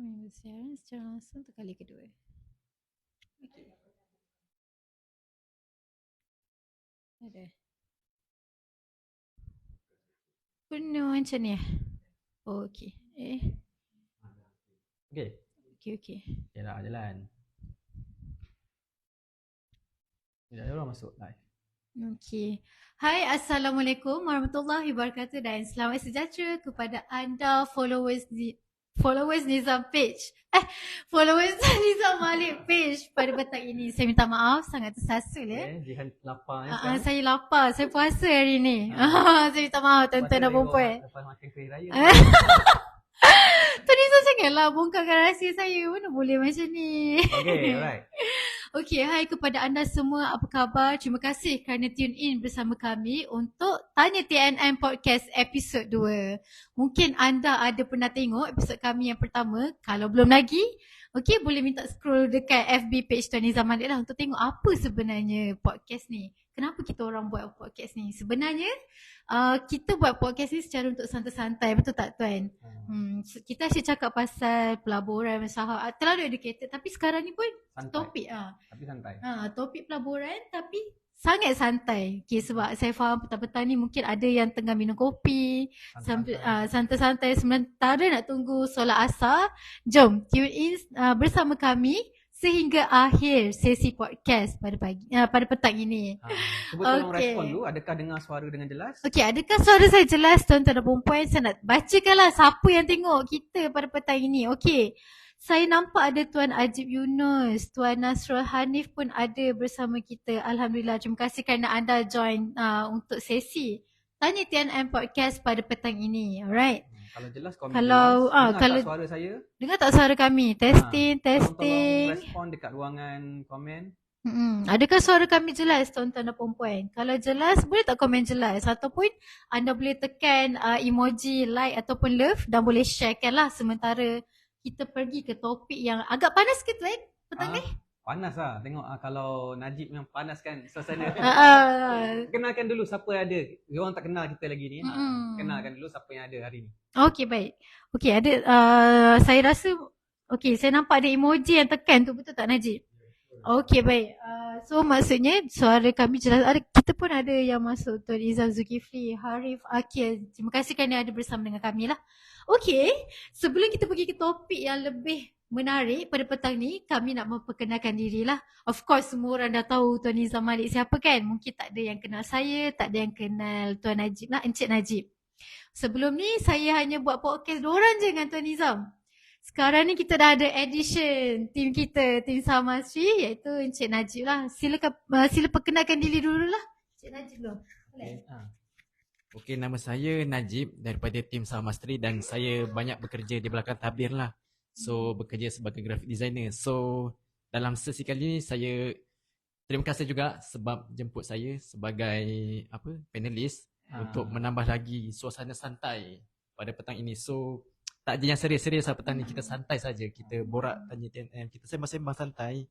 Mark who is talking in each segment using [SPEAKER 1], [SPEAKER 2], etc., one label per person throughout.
[SPEAKER 1] Kami bersiaran secara langsung untuk kali kedua. Okey. Ada. Penuh macam ni Oh, okey.
[SPEAKER 2] Okey.
[SPEAKER 1] Okey.
[SPEAKER 2] Okay dah, jalan. Sekejap je orang masuk live.
[SPEAKER 1] Okey. Hai, Assalamualaikum warahmatullahi wabarakatuh dan selamat sejahtera kepada anda followers Nizam page. Followers Nizam Malik page pada petang ini. Saya minta maaf sangat tersasul ya.
[SPEAKER 2] Jihan lapar sekarang.
[SPEAKER 1] Saya lapar, saya puasa hari ni. Saya minta maaf tuan-tuan dan puan-puan.
[SPEAKER 2] Lepas makan kuih raya.
[SPEAKER 1] Tadi tu janganlah bongkarkan rahsia saya. Mana boleh macam ni.
[SPEAKER 2] Okay, alright.
[SPEAKER 1] Okey, hai kepada anda semua, apa khabar? Terima kasih kerana tune in bersama kami untuk Tanya TNM Podcast episod 2. Mungkin anda ada pernah tengok episod kami yang pertama. Kalau belum lagi, okey, boleh minta scroll dekat FB page Tuan Nizam Malik lah untuk tengok apa sebenarnya podcast ni. Kenapa kita orang buat podcast ni? Sebenarnya, kita buat podcast ni secara untuk santai-santai, betul tak Tuan? Kita asyik cakap pasal pelaburan, saham, terlalu educated. Tapi sekarang ni pun
[SPEAKER 2] Santai.
[SPEAKER 1] topik
[SPEAKER 2] Tapi santai.
[SPEAKER 1] topik pelaburan tapi sangat santai. Okay, sebab saya faham petang-petang ni mungkin ada yang tengah minum kopi, santai-santai sementara nak tunggu solat asar. Jom tune in bersama kami sehingga akhir sesi podcast pada petang ini.
[SPEAKER 2] Cuba tolong respon dulu, adakah dengar suara dengan jelas?
[SPEAKER 1] Okey, adakah suara saya jelas tuan-tuan dan puan-puan? Saya nak bacakanlah siapa yang tengok kita pada petang ini. Okey. Saya nampak ada Tuan Ajib Yunus, Tuan Nasrul Hanif pun ada bersama kita. Alhamdulillah, terima kasih kerana anda join untuk sesi Tanya TNM Podcast pada petang ini. Alright.
[SPEAKER 2] Kalau jelas komen
[SPEAKER 1] Kalau
[SPEAKER 2] jelas. Dengar
[SPEAKER 1] kalau
[SPEAKER 2] tak suara saya?
[SPEAKER 1] Dengar tak suara kami? Testing.
[SPEAKER 2] Tolong respon dekat ruangan komen.
[SPEAKER 1] Adakah suara kami jelas tuan-tuan dan puan-puan? Kalau jelas, boleh tak komen jelas? Ataupun anda boleh tekan emoji like ataupun love dan boleh sharekan lah sementara kita pergi ke topik yang agak panas ke tuan petang ni?
[SPEAKER 2] Panas lah. Tengok kalau Najib yang panas kan suasana. Kenalkan dulu siapa ada. Diorang tak kenal kita lagi ni. Kenalkan dulu siapa yang ada hari ni.
[SPEAKER 1] Okey, baik. Okey, ada saya rasa saya nampak ada emoji yang tekan tu, betul tak Najib? Okey, baik. So maksudnya suara kami jelas. Kita pun ada yang masuk, Tuan Izzal Zulkifli, Harif, Akil. Terima kasih kerana ada bersama dengan kami lah. Okey, sebelum kita pergi ke topik yang lebih menarik pada petang ni, kami nak memperkenalkan diri lah. Of course, semua orang dah tahu Tuan Nizam Malik siapa kan? Mungkin tak ada yang kenal saya, tak ada yang kenal Tuan Najib lah, Encik Najib. Sebelum ni, saya hanya buat podcast 2 orang je dengan Tuan Nizam. Sekarang ni kita dah ada edition tim kita, tim Samasri, iaitu Encik Najib lah. Sila perkenalkan diri dulu lah. Encik Najib dulu.
[SPEAKER 3] Okey, nama saya Najib daripada tim Samastri dan saya banyak bekerja di belakang tabir lah. So, bekerja sebagai graphic designer. So, dalam sesi kali ni saya terima kasih juga sebab jemput saya sebagai panelis untuk menambah lagi suasana santai pada petang ini. So, tak ada yang serius-serius lah petang ni, kita santai saja. Kita borak tanya TNM, kita sembang-sembang santai.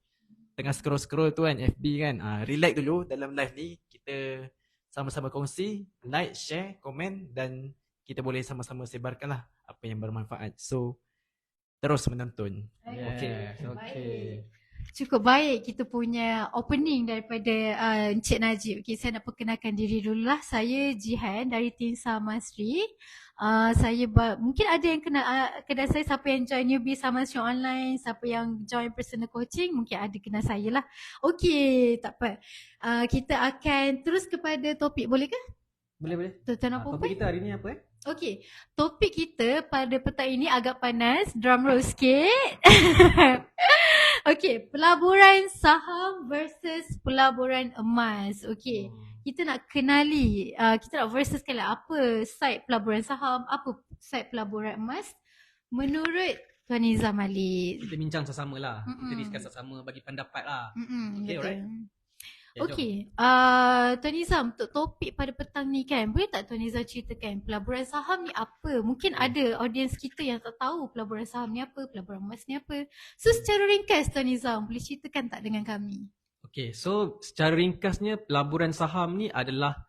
[SPEAKER 3] Tengah scroll-scroll tu kan FB kan. Relax dulu dalam live ni. Kita sama-sama kongsi, like, share, komen dan kita boleh sama-sama sebarkan lah apa yang bermanfaat. So, terus menonton.
[SPEAKER 2] Okay.
[SPEAKER 1] Cukup baik kita punya opening daripada Encik Najib. Okay, saya nak perkenalkan diri dulu lah. Saya Jihan dari tim Samasri. Mungkin ada yang kenal kedai saya, siapa yang join newbie Samasri online, siapa yang join personal coaching, mungkin ada kenal saya lah. Okey, tak apa. Kita akan terus kepada topik, boleh ke?
[SPEAKER 2] Boleh.
[SPEAKER 1] Tuan-tuan apa?
[SPEAKER 2] Topik kita hari ni apa
[SPEAKER 1] Okey, topik kita pada petang ini agak panas. Drum roll sikit. Okey, pelaburan saham versus pelaburan emas. Okey, kita nak kenali, kita nak versuskan lah apa side pelaburan saham, apa side pelaburan emas menurut Tuan Nizam Malik.
[SPEAKER 2] Kita bincang sama-sama lah. Kita discuss sama-sama, bagi pendapat lah. Okay,
[SPEAKER 1] betul.
[SPEAKER 2] alright.
[SPEAKER 1] Okey, Tuan Nizam, untuk topik pada petang ni kan, boleh tak Tuan Nizam ceritakan pelaburan saham ni apa? Mungkin ada audiens kita yang tak tahu pelaburan saham ni apa, pelaburan emas ni apa. So secara ringkas Tuan Nizam, boleh ceritakan tak dengan kami?
[SPEAKER 2] Okay, so secara ringkasnya pelaburan saham ni adalah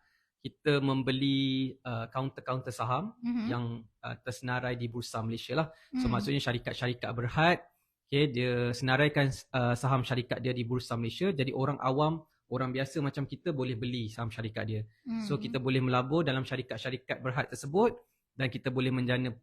[SPEAKER 2] kita membeli kaunter-kaunter saham yang tersenarai di Bursa Malaysia lah. So maksudnya syarikat-syarikat berhad, okay, dia senaraikan saham syarikat dia di Bursa Malaysia. Jadi orang awam, orang biasa macam kita boleh beli saham syarikat dia. So kita boleh melabur dalam syarikat-syarikat berhad tersebut dan kita boleh menjana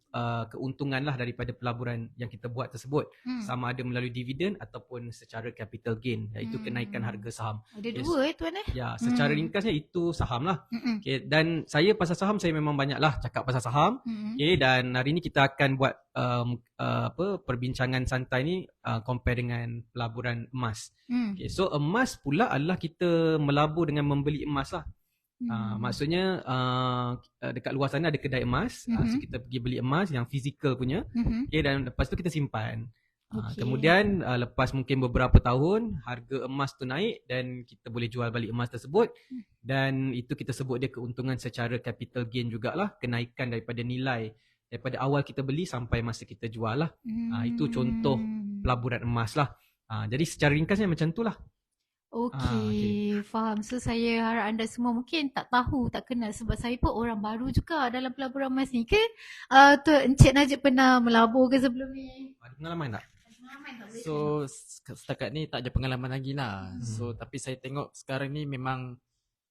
[SPEAKER 2] keuntungan lah daripada pelaburan yang kita buat tersebut. Sama ada melalui dividen ataupun secara capital gain, iaitu kenaikan harga saham.
[SPEAKER 1] Ada dua tuan
[SPEAKER 2] Ya, secara ringkasnya itu saham lah. Okay, dan saya pasal saham, saya memang banyak lah cakap pasal saham. Okay, dan hari ni kita akan buat perbincangan santai ni compare dengan pelaburan emas. Okay, so emas pula adalah kita melabur dengan membeli emas lah. Maksudnya dekat luar sana ada kedai emas, so kita pergi beli emas yang fizikal punya, okay, dan lepas tu kita simpan. Kemudian lepas mungkin beberapa tahun harga emas tu naik dan kita boleh jual balik emas tersebut, dan itu kita sebut dia keuntungan secara capital gain jugalah, kenaikan daripada nilai daripada awal kita beli sampai masa kita jual lah. Itu contoh pelaburan emas lah. Jadi secara ringkasnya macam tu lah.
[SPEAKER 1] Okey, faham. So saya harap anda semua mungkin tak tahu, tak kenal sebab saya pun orang baru juga dalam pelaburan emas ni. Ke tu Encik Najib pernah melabur ke sebelum ni?
[SPEAKER 2] Ada pengalaman tak?
[SPEAKER 3] So setakat ni tak ada pengalaman lagi lah. So tapi saya tengok sekarang ni memang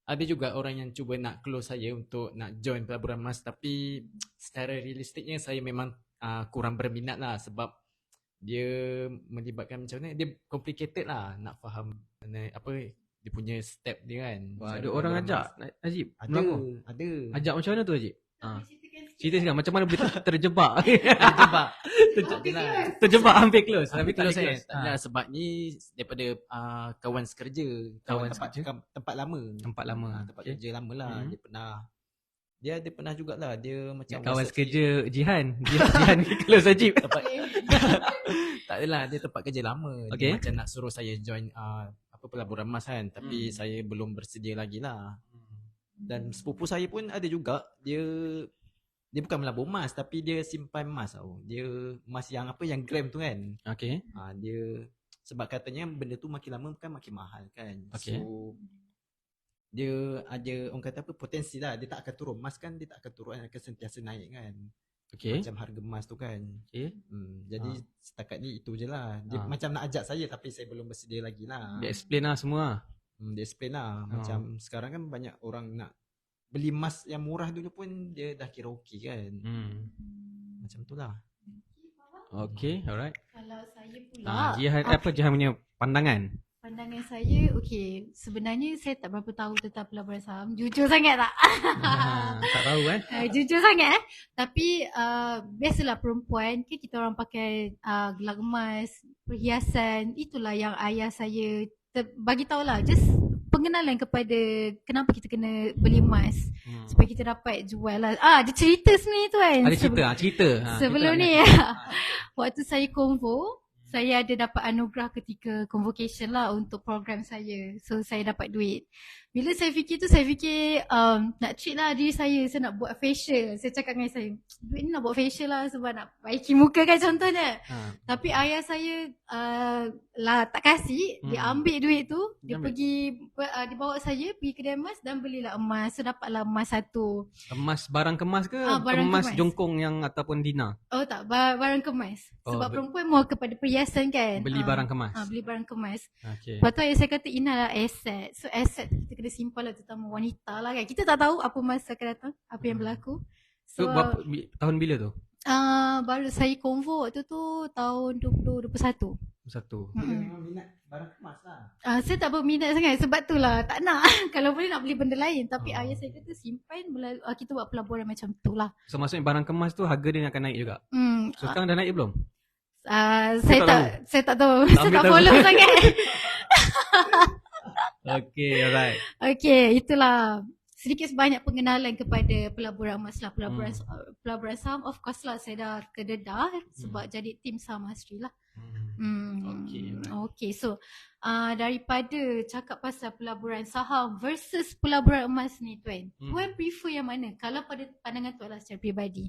[SPEAKER 3] ada juga orang yang cuba nak close saya untuk nak join pelaburan emas, tapi secara realistiknya saya memang kurang berminat lah sebab dia melibatkan macam mana, dia complicated lah nak faham mana apa dia punya step dia kan.
[SPEAKER 2] Wah, ada orang ajak Najib?
[SPEAKER 3] Ada.
[SPEAKER 2] Ajak macam mana tu Najib? Cerita sikit macam mana boleh terjebak? Terjebak hampir close.
[SPEAKER 3] Hampir close kan. Sebab ni daripada kawan sekerja, tempat lama. Tempat kerja lama lah. Dia pernah jugalah, dia macam
[SPEAKER 2] kawan sekerja Jihan close Najib.
[SPEAKER 3] Tak adalah, dia tempat kerja lama.
[SPEAKER 2] Okay.
[SPEAKER 3] Dia macam nak suruh saya join pelaburan emas kan, tapi saya belum bersedia lagi lah. Dan sepupu saya pun ada juga, dia bukan melabur emas tapi dia simpan emas tau. Dia emas yang yang gram tu kan.
[SPEAKER 2] Okay.
[SPEAKER 3] Dia sebab katanya benda tu makin lama kan makin mahal kan.
[SPEAKER 2] Okay.
[SPEAKER 3] So dia ada orang kata potensi lah, dia tak akan turun. Emas kan dia tak akan turun, akan sentiasa naik kan.
[SPEAKER 2] Okay.
[SPEAKER 3] Macam harga emas tu kan.
[SPEAKER 2] Okay.
[SPEAKER 3] Jadi setakat ni itu je lah. Dia macam nak ajak saya tapi saya belum bersedia lagi lah.
[SPEAKER 2] Dia explain lah semua.
[SPEAKER 3] Dia explain lah. Macam sekarang kan banyak orang nak beli emas yang murah dulu pun dia dah kira okey kan. Macam tu lah.
[SPEAKER 2] Okay, alright.
[SPEAKER 1] Kalau saya pula
[SPEAKER 2] Jihan punya pandangan?
[SPEAKER 1] Pandangan saya, okey, sebenarnya saya tak berapa tahu tentang pelaburan saham. Jujur sangat tak?
[SPEAKER 2] Tak tahu kan?
[SPEAKER 1] Jujur sangat Tapi biasalah perempuan, kita orang pakai gelang emas, perhiasan. Itulah yang ayah saya bagi tahulah, just pengenalan kepada kenapa kita kena beli emas, supaya kita dapat jual lah. Dia cerita sebenarnya tu kan.
[SPEAKER 2] Ada cerita.
[SPEAKER 1] Sebelum ni waktu saya convo, saya ada dapat anugerah ketika convocation lah untuk program saya. So saya dapat duit. Bila saya fikir nak treat lah diri saya nak buat facial. Saya cakap dengan saya, duit ni nak buat facial lah sebab nak baiki muka kan contohnya. Tapi ayah saya tak kasih. Dia ambil duit tu, dia bawa saya pergi kedai emas dan belilah emas. So dapatlah emas satu.
[SPEAKER 2] Emas barang kemas ke? Emas jongkong yang ataupun dina?
[SPEAKER 1] Oh tak, barang kemas. Sebab perempuan mau kepada perhiasan kan.
[SPEAKER 2] Beli barang kemas.
[SPEAKER 1] Beli barang kemas.
[SPEAKER 2] Okay.
[SPEAKER 1] Lepas tu ayah saya kata ini adalah aset. So aset kita kena simpan lah, terutama wanita lah kan. Kita tak tahu apa masa akan datang, apa yang berlaku.
[SPEAKER 2] So tahun bila tu?
[SPEAKER 1] Baru saya convo waktu tu tahun 2021.
[SPEAKER 3] Memang minat barang kemas lah.
[SPEAKER 1] Saya tak berminat sangat sebab tu lah tak nak. Kalau boleh nak beli benda lain. Tapi ayah saya kata simpan, kita buat pelaburan macam tu lah.
[SPEAKER 2] So maksudnya barang kemas tu harga dia akan naik juga? So sekarang dah naik belum?
[SPEAKER 1] Saya tak tahu. Saya tak follow sangat.
[SPEAKER 2] Okay, alright.
[SPEAKER 1] Okay, itulah sedikit sebanyak pengenalan kepada pelaburan emas lah. Pelaburan saham, of course lah saya dah terdedah sebab jadi tim saham Asri lah. Okay, so daripada cakap pasal pelaburan saham versus pelaburan emas ni tuan, tuan prefer yang mana? Kalau pada pandangan tuan lah secara peribadi.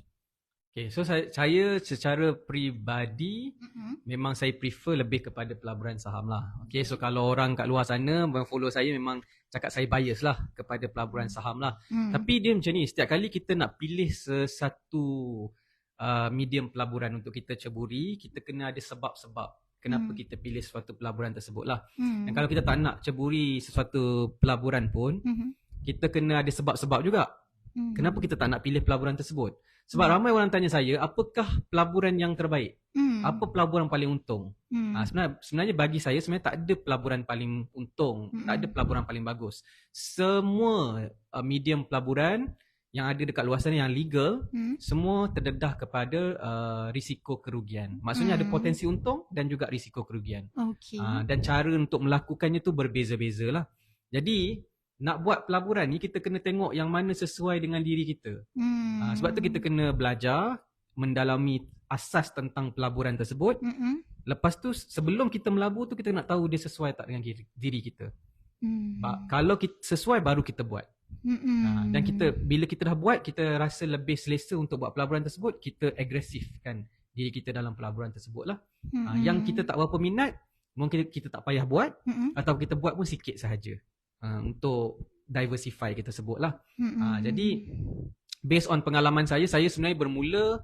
[SPEAKER 2] Okay, so saya secara peribadi memang saya prefer lebih kepada pelaburan saham lah. Okay, so kalau orang kat luar sana follow saya memang cakap saya bias lah kepada pelaburan saham lah. Tapi dia macam ni, setiap kali kita nak pilih sesuatu medium pelaburan untuk kita ceburi, kita kena ada sebab-sebab kenapa kita pilih sesuatu pelaburan tersebut lah. Dan kalau kita tak nak ceburi sesuatu pelaburan pun, kita kena ada sebab-sebab juga. Kenapa kita tak nak pilih pelaburan tersebut? Sebab ramai orang tanya saya, apakah pelaburan yang terbaik? Apa pelaburan paling untung? Sebenarnya bagi saya sebenarnya tak ada pelaburan paling untung, tak ada pelaburan paling bagus. Semua medium pelaburan yang ada dekat luar sana yang legal, semua terdedah kepada risiko kerugian. Maksudnya ada potensi untung dan juga risiko kerugian. Dan cara untuk melakukannya tu berbeza-beza lah. Jadi nak buat pelaburan ni kita kena tengok yang mana sesuai dengan diri kita. Sebab tu kita kena belajar, mendalami asas tentang pelaburan tersebut. Lepas tu sebelum kita melabur tu kita nak tahu dia sesuai tak dengan diri kita. Kalau kita sesuai baru kita buat. Dan bila kita dah buat, kita rasa lebih selesa untuk buat pelaburan tersebut, kita agresifkan diri kita dalam pelaburan tersebut lah. Yang kita tak berapa minat, mungkin kita tak payah buat, atau kita buat pun sikit sahaja. Untuk diversify kita sebut lah. Jadi based on pengalaman saya sebenarnya bermula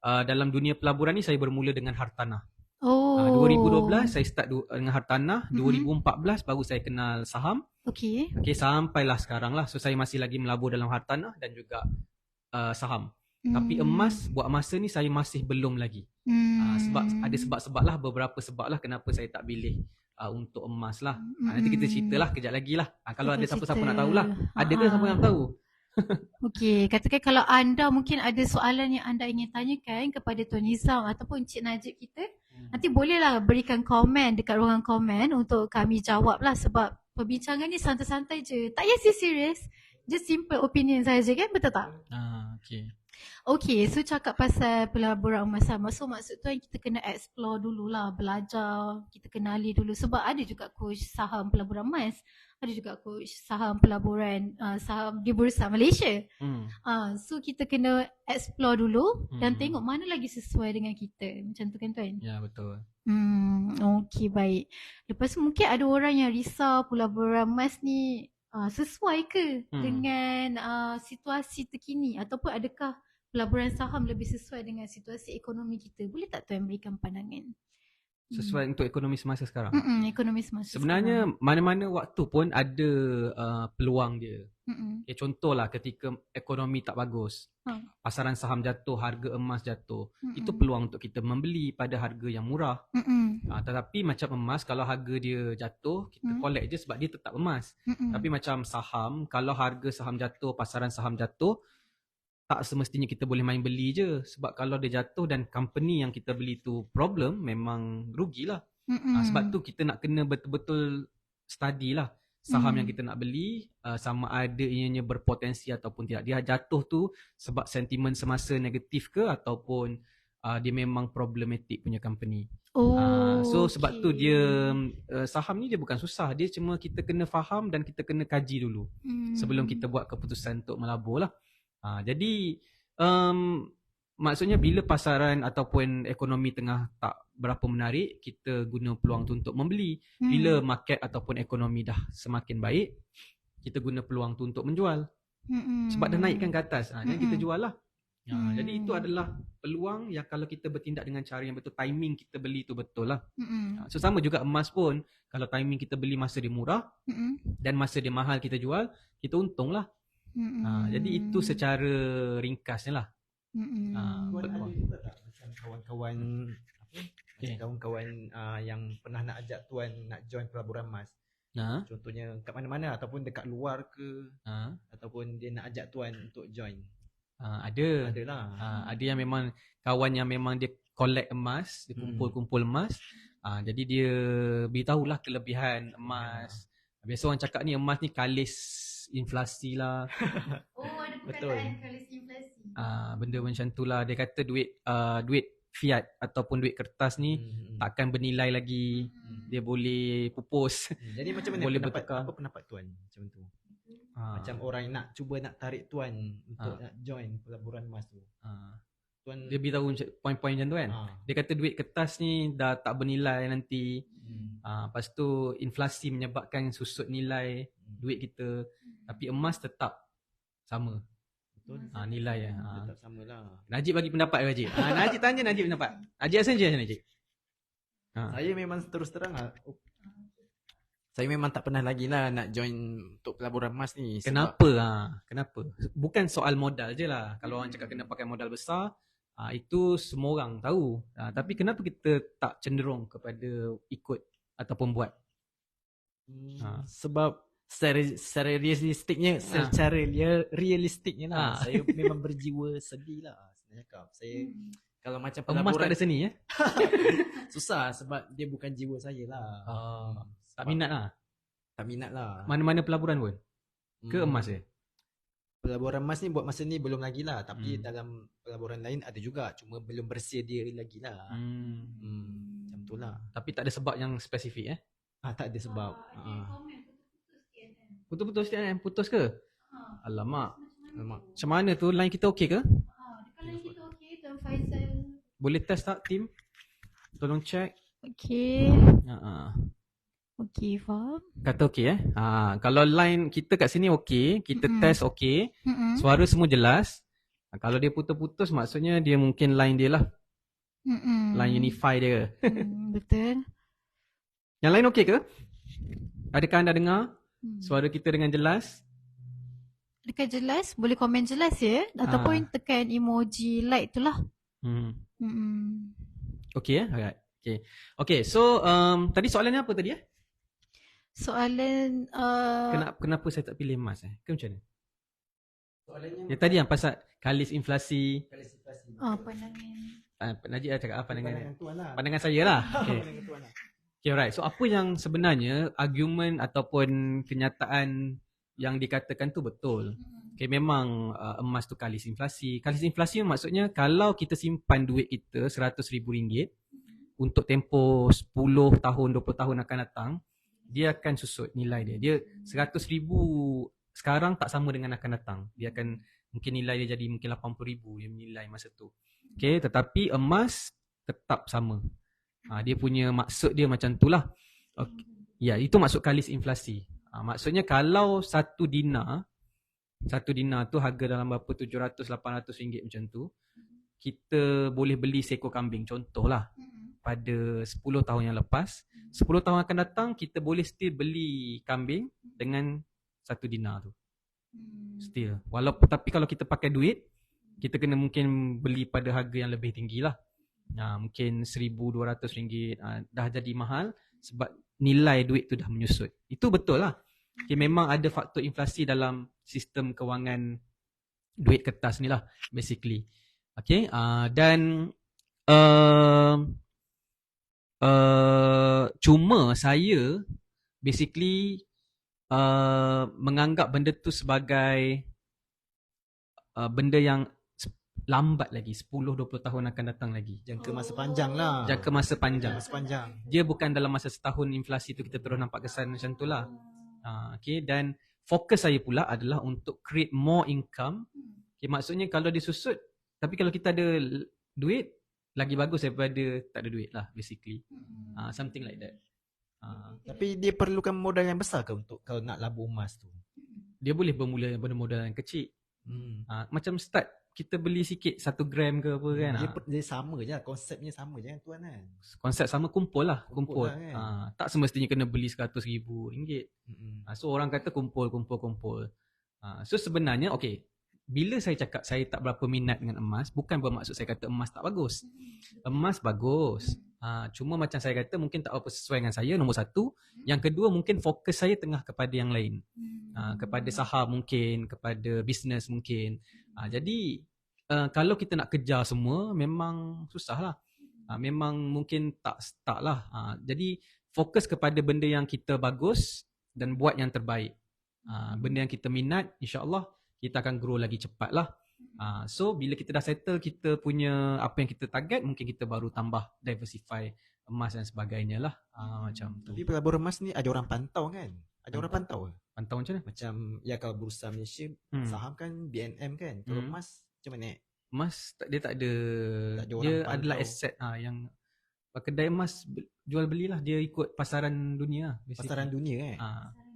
[SPEAKER 2] dalam dunia pelaburan ni, saya bermula dengan hartanah. 2012 saya start dengan hartanah, 2014 baru saya kenal saham. Okay, sampailah sekarang lah. So saya masih lagi melabur dalam hartanah dan juga saham. Tapi emas buat masa ni saya masih belum lagi. Sebab ada sebab-sebab lah, beberapa sebab lah kenapa saya tak pilih untuk emas lah. Nanti kita ceritalah kejap lagi lah. Kalau ada siapa-siapa nak tahulah. Ada ke siapa yang tahu?
[SPEAKER 1] Okey, katakan kalau anda mungkin ada soalan yang anda ingin tanyakan kepada Tuan Nizam ataupun Encik Najib kita, nanti bolehlah berikan komen dekat ruangan komen untuk kami jawab lah, sebab perbincangan ni santai-santai je. Tak payah serius. Just simple opinion saja kan, betul tak? Okay, so cakap pasal pelaburan emas. Maksud Tuan kita kena explore dululah, belajar, kita kenali dulu. Sebab ada juga coach saham pelaburan emas, ada juga coach saham pelaburan saham di Bursa Malaysia. So kita kena explore dulu dan tengok mana lagi sesuai dengan kita. Macam tu kan Tuan?
[SPEAKER 2] Ya, betul.
[SPEAKER 1] Okay, baik. Lepas tu mungkin ada orang yang risau pelaburan emas ni sesuai ke dengan situasi terkini, ataupun adakah pelaburan saham lebih sesuai dengan situasi ekonomi kita? Boleh tak Tuan berikan pandangan?
[SPEAKER 2] Sesuai untuk ekonomi semasa sekarang?
[SPEAKER 1] Ekonomi semasa
[SPEAKER 2] sebenarnya sekarang. Mana-mana waktu pun ada peluang dia. Contohlah ketika ekonomi tak bagus, pasaran saham jatuh, harga emas jatuh, itu peluang untuk kita membeli pada harga yang murah. Tetapi macam emas, kalau harga dia jatuh, kita collect je sebab dia tetap emas. Tapi macam saham, kalau harga saham jatuh, pasaran saham jatuh, tak semestinya kita boleh main beli je. Sebab kalau dia jatuh dan company yang kita beli tu problem, memang rugilah. Sebab tu kita nak kena betul-betul study lah saham yang kita nak beli, sama ada ianya berpotensi ataupun tidak. Dia jatuh tu sebab sentimen semasa negatif ke, ataupun dia memang problematic punya company. So sebab tu dia saham ni dia bukan susah. Dia cuma kita kena faham dan kita kena kaji dulu sebelum kita buat keputusan untuk melabur lah. Jadi maksudnya bila pasaran ataupun ekonomi tengah tak berapa menarik, kita guna peluang tu untuk membeli. Bila market ataupun ekonomi dah semakin baik, kita guna peluang tu untuk menjual. Sebab dah naikkan ke atas, dan kita jual lah. Jadi itu adalah peluang yang kalau kita bertindak dengan cara yang betul, timing kita beli tu betul lah. So sama juga emas pun, kalau timing kita beli masa dia murah dan masa dia mahal kita jual, kita untung lah. Jadi itu secara ringkasnya lah.
[SPEAKER 3] Ada juga tak macam kawan-kawan kawan-kawan yang pernah nak ajak Tuan nak join pelaburan emas? Contohnya kat mana-mana ataupun dekat luar ke, ataupun dia nak ajak Tuan untuk join? Adalah.
[SPEAKER 2] Ada yang memang kawan yang memang dia collect emas, dia kumpul-kumpul emas. Jadi dia beritahulah kelebihan emas. Biasa orang cakap ni emas ni kalis inflasi lah.
[SPEAKER 1] Ada perkataan kalis inflasi.
[SPEAKER 2] Benda macam tu lah. Dia kata duit fiat ataupun duit kertas ni takkan bernilai lagi. Dia boleh pupus.
[SPEAKER 3] Jadi macam mana
[SPEAKER 2] boleh
[SPEAKER 3] apa pendapat Tuan macam tu? Macam orang nak cuba nak tarik Tuan untuk nak join pelaburan emas tu. Tuan
[SPEAKER 2] Dia beritahu poin-poin macam tu kan. Dia kata duit kertas ni dah tak bernilai nanti. Lepas tu inflasi menyebabkan susut nilai duit kita. Tapi emas tetap sama.
[SPEAKER 3] betul.
[SPEAKER 2] Nilai
[SPEAKER 3] Tetap samalah.
[SPEAKER 2] Najib bagi pendapat ke Najib? Najib tanya Najib pendapat. Najib rasa je Najib.
[SPEAKER 3] Saya memang terus terang lah. Saya memang tak pernah lagi lah nak join untuk pelaburan emas ni.
[SPEAKER 2] Kenapa? Kenapa? Bukan soal modal je lah. Kalau orang cakap kena pakai modal besar, itu semua orang tahu. Tapi kenapa kita tak cenderung kepada ikut ataupun buat?
[SPEAKER 3] Sebab secara realistiknya, lah, saya memang berjiwa sedih lah. Saya cakap, saya kalau macam
[SPEAKER 2] emas tak ada seni ya?
[SPEAKER 3] Susah sebab dia bukan jiwa saya lah.
[SPEAKER 2] Tak minat lah.
[SPEAKER 3] Tak minat lah.
[SPEAKER 2] Mana-mana pelaburan pun? Ke emas je?
[SPEAKER 3] Pelaburan emas ni buat masa ni belum lagi lah. Tapi dalam pelaburan lain ada juga. Cuma belum bersedia lagi lah. Macam tu lah.
[SPEAKER 2] Tapi tak ada sebab yang spesifik
[SPEAKER 3] tak ada sebab.
[SPEAKER 2] Putus-putus kan? Putus ke? Alamak. Macam mana tu? Line kita okey ke?
[SPEAKER 1] Line kita okey. Tuan Faizal.
[SPEAKER 2] Boleh test tak team? Tolong check.
[SPEAKER 1] Okey. Okey, faham.
[SPEAKER 2] Kata okey kalau line kita kat sini okey, kita test okey, suara semua jelas. Kalau dia putus-putus maksudnya dia mungkin line dia lah. Line Unify dia.
[SPEAKER 1] Betul.
[SPEAKER 2] Yang lain okey ke? Adakah anda dengar suara kita dengan jelas?
[SPEAKER 1] Adakah jelas? Boleh komen jelas ya? Ataupun tekan emoji like tu lah.
[SPEAKER 2] Okey alright. Okay, so tadi soalannya apa tadi
[SPEAKER 1] Soalan
[SPEAKER 2] kenapa saya tak pilih emas ke macam mana?
[SPEAKER 3] Soalannya
[SPEAKER 2] tadi yang pasal kalis inflasi.
[SPEAKER 1] Pandangan
[SPEAKER 2] Najib dah cakap pandangan
[SPEAKER 3] tuan lah.
[SPEAKER 2] Pandangan saya lah.
[SPEAKER 3] Pandangan tuan lah.
[SPEAKER 2] Okay, alright. So apa yang sebenarnya argument ataupun kenyataan yang dikatakan tu betul. Okay, memang emas tu kalis inflasi. Kalis inflasi maksudnya kalau kita simpan duit kita RM100,000 untuk tempoh 10 tahun, 20 tahun akan datang, dia akan susut nilai dia. Dia 100,000 sekarang tak sama dengan akan datang. Dia akan mungkin nilai dia jadi mungkin 80,000 dia nilai masa tu. Okay, tetapi emas tetap sama. Dia punya maksud dia macam tu lah. Okay. Ya, itu maksud kalis inflasi. Maksudnya kalau satu dinar tu harga dalam berapa 700-800 ringgit macam tu, kita boleh beli seekor kambing contohlah. Pada 10 tahun yang lepas, 10 tahun akan datang kita boleh still beli kambing dengan 1 dinar tu. Still. Tapi kalau kita pakai duit, kita kena mungkin beli pada harga yang lebih tinggi lah. Mungkin RM1,200 dah jadi mahal sebab nilai duit tu dah menyusut. Itu betul lah. Okay, memang ada faktor inflasi dalam sistem kewangan duit kertas ni lah basically. Okay, dan cuma saya basically menganggap benda tu sebagai benda yang lambat lagi, 10-20 tahun akan datang lagi.
[SPEAKER 3] Jangka masa panjang lah.
[SPEAKER 2] Jangka masa panjang. Dia bukan dalam masa setahun inflasi tu kita terus nampak kesan macam tu lah. Okay, dan fokus saya pula adalah untuk create more income. Okay, maksudnya kalau dia susut, tapi kalau kita ada duit, lagi bagus daripada tak ada duit lah basically. Something like that.
[SPEAKER 3] Tapi dia perlukan modal yang besar ke untuk kalau nak labur emas tu?
[SPEAKER 2] Dia boleh bermula dengan modal yang kecil. Macam start kita beli sikit 1 gram ke apa kan.
[SPEAKER 3] Dia sama je, konsepnya sama je kan tuan kan.
[SPEAKER 2] Konsep sama, kumpul lah.
[SPEAKER 3] Kumpul lah, kan?
[SPEAKER 2] Tak semestinya kena beli RM100,000. So orang kata kumpul. So sebenarnya okay, bila saya cakap saya tak berapa minat dengan emas, bukan bermaksud saya kata emas tak bagus. Emas bagus. Cuma macam saya kata mungkin tak apa sesuai dengan saya, nombor satu. Yang kedua mungkin fokus saya tengah kepada yang lain. Kepada saham mungkin, kepada bisnes mungkin. Jadi kalau kita nak kejar semua memang susah lah. Memang mungkin tak start lah. Jadi fokus kepada benda yang kita bagus dan buat yang terbaik. Benda yang kita minat, insyaAllah kita akan grow lagi cepat lah. So bila kita dah settle kita punya apa yang kita target, mungkin kita baru tambah diversify emas dan sebagainya lah. Macam tu.
[SPEAKER 3] Tapi pelaburan emas ni ada orang pantau kan? Ada orang pantau ke?
[SPEAKER 2] Pantau macam mana?
[SPEAKER 3] Macam ya kalau bursa Malaysia, saham kan BNM kan. Kalau emas macam mana?
[SPEAKER 2] Emas dia tak ada
[SPEAKER 3] Tak ada orang
[SPEAKER 2] dia
[SPEAKER 3] pantau.
[SPEAKER 2] adalah aset yang kedai emas jual belilah, dia ikut pasaran dunia basically.
[SPEAKER 3] Pasaran dunia kan.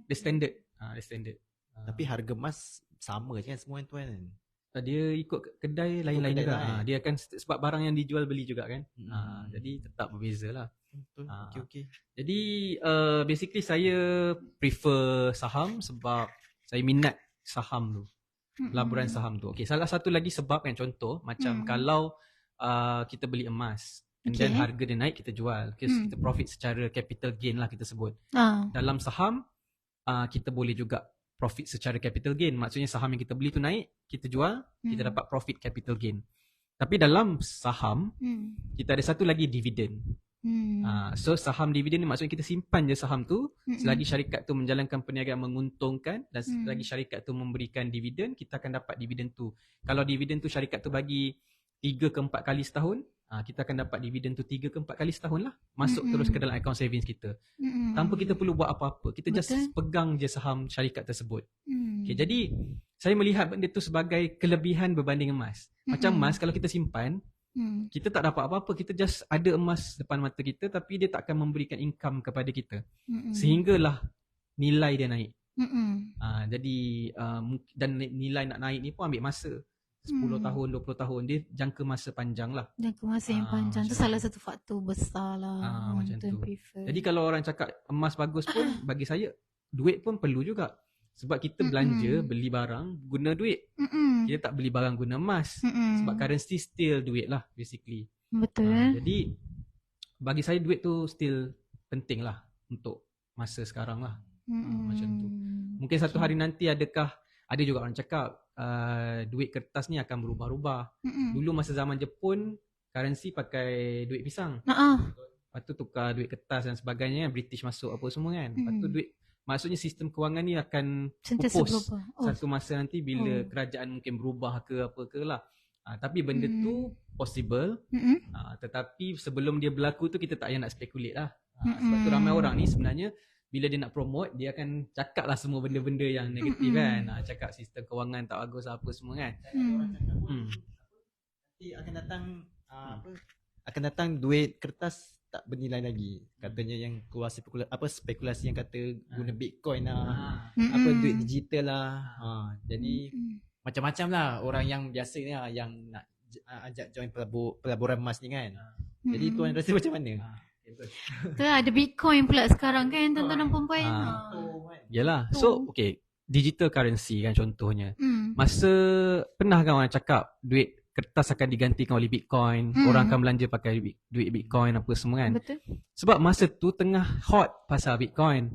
[SPEAKER 2] Dia standard. Dia standard.
[SPEAKER 3] Tapi harga emas sama je kan semua tuan.
[SPEAKER 2] Dia ikut kedai lain-lain
[SPEAKER 3] kedai
[SPEAKER 2] juga.
[SPEAKER 3] lain.
[SPEAKER 2] Dia akan sebab barang yang dijual beli juga kan. Jadi tetap berbeza lah.
[SPEAKER 3] Betul. Okey.
[SPEAKER 2] Jadi basically saya prefer saham sebab saya minat saham tu. Pelaburan saham tu. Okay, salah satu lagi sebab kan, contoh macam kalau kita beli emas and then harga dia naik, kita jual. Okay, so kita profit secara capital gain lah kita sebut. Dalam saham kita boleh juga profit secara capital gain. Maksudnya saham yang kita beli tu naik, kita jual, kita dapat profit capital gain. Tapi dalam saham kita ada satu lagi dividen. So saham dividen ni maksudnya kita simpan je saham tu selagi syarikat tu menjalankan perniagaan menguntungkan, dan selagi syarikat tu memberikan dividen, kita akan dapat dividen tu. Kalau dividen tu syarikat tu bagi 3 ke 4 kali setahun, kita akan dapat dividen tu 3 ke 4 kali setahun lah, masuk terus ke dalam account savings kita tanpa kita perlu buat apa-apa. Kita just pegang je saham syarikat tersebut. Okay, jadi saya melihat benda tu sebagai kelebihan berbanding emas. Macam emas kalau kita simpan, kita tak dapat apa-apa, kita just ada emas depan mata kita, tapi dia tak akan memberikan income kepada kita. Sehinggalah nilai dia naik. Jadi dan nilai nak naik ni pun ambil masa. 10 tahun, 20 tahun, dia jangka masa panjang lah.
[SPEAKER 1] Jangka masa yang panjang tu salah satu faktor besar lah.
[SPEAKER 2] Macam tu. Jadi kalau orang cakap emas bagus pun, bagi saya duit pun perlu juga. Sebab kita belanja, beli barang guna duit. Kita tak beli barang guna emas. Sebab currency still duit lah basically.
[SPEAKER 1] Betul.
[SPEAKER 2] Jadi bagi saya duit tu still penting lah untuk masa sekarang lah. Macam tu. Mungkin satu hari nanti ada juga orang cakap duit kertas ni akan berubah-ubah. Dulu masa zaman Jepun, currency pakai duit pisang. Lepas tu tukar duit kertas dan sebagainya, British masuk apa semua kan. Lepas tu maksudnya sistem kewangan ni akan pupus satu masa nanti bila kerajaan mungkin berubah ke apa ke lah. Tapi benda tu possible. Tetapi sebelum dia berlaku tu kita tak payah nak speculate lah. Sebab tu ramai orang ni sebenarnya bila dia nak promote, dia akan cakap lah semua benda-benda yang negatif kan. Cakap sistem kewangan tak bagus apa semua kan.
[SPEAKER 3] Orang cakap nanti akan datang duit kertas tak bernilai lagi. Katanya yang keluar spekulasi yang kata guna Bitcoin lah, duit digital lah. Jadi macam-macam lah orang yang biasa ni lah, yang nak ajak join pelaburan emas ni kan. Jadi tuan rasa macam mana?
[SPEAKER 1] Ada Bitcoin pula sekarang kan tuan-tuan dan puan-puan.
[SPEAKER 2] Yalah. So okay, digital currency kan contohnya. Masa pernah kan orang cakap duit kertas akan digantikan oleh Bitcoin, orang akan belanja pakai duit Bitcoin apa semua kan.
[SPEAKER 1] Betul.
[SPEAKER 2] Sebab masa tu tengah hot pasal Bitcoin.